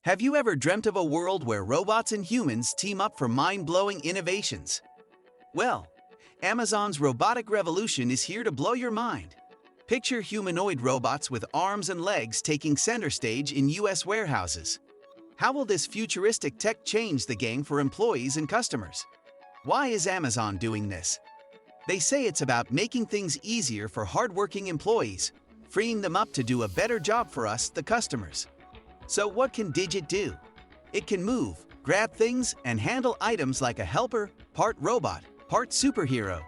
Have you ever dreamt of a world where robots and humans team up for mind-blowing innovations? Well, Amazon's robotic revolution is here to blow your mind. Picture humanoid robots with arms and legs taking center stage in US warehouses. How will this futuristic tech change the game for employees and customers? Why is Amazon doing this? They say it's about making things easier for hardworking employees, freeing them up to do a better job for us, the customers. So what can Digit do? It can move, grab things, and handle items like a helper, part robot, part superhero.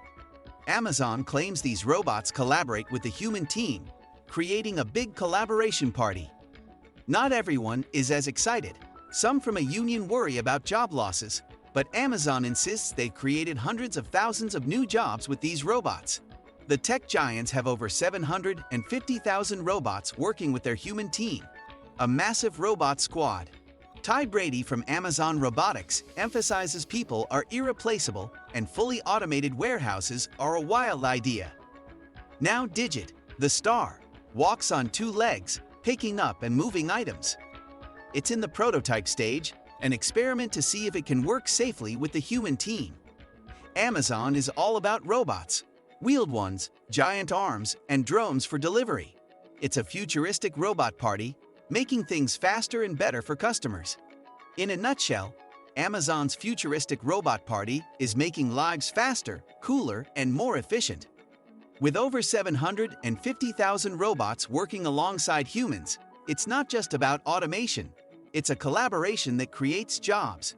Amazon claims these robots collaborate with the human team, creating a big collaboration party. Not everyone is as excited. Some from a union worry about job losses, but Amazon insists they've created hundreds of thousands of new jobs with these robots. The tech giants have over 750,000 robots working with their human team, a massive robot squad. Ty Brady from Amazon Robotics emphasizes people are irreplaceable and fully automated warehouses are a wild idea. Now Digit, the star, walks on two legs, picking up and moving items. It's in the prototype stage, an experiment to see if it can work safely with the human team. Amazon is all about robots, wheeled ones, giant arms, and drones for delivery. It's a futuristic robot party, making things faster and better for customers. In a nutshell, Amazon's futuristic robot party is making lives faster, cooler, and more efficient. With over 750,000 robots working alongside humans, it's not just about automation, it's a collaboration that creates jobs.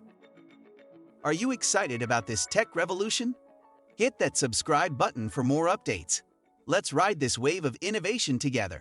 Are you excited about this tech revolution? Hit that subscribe button for more updates. Let's ride this wave of innovation together.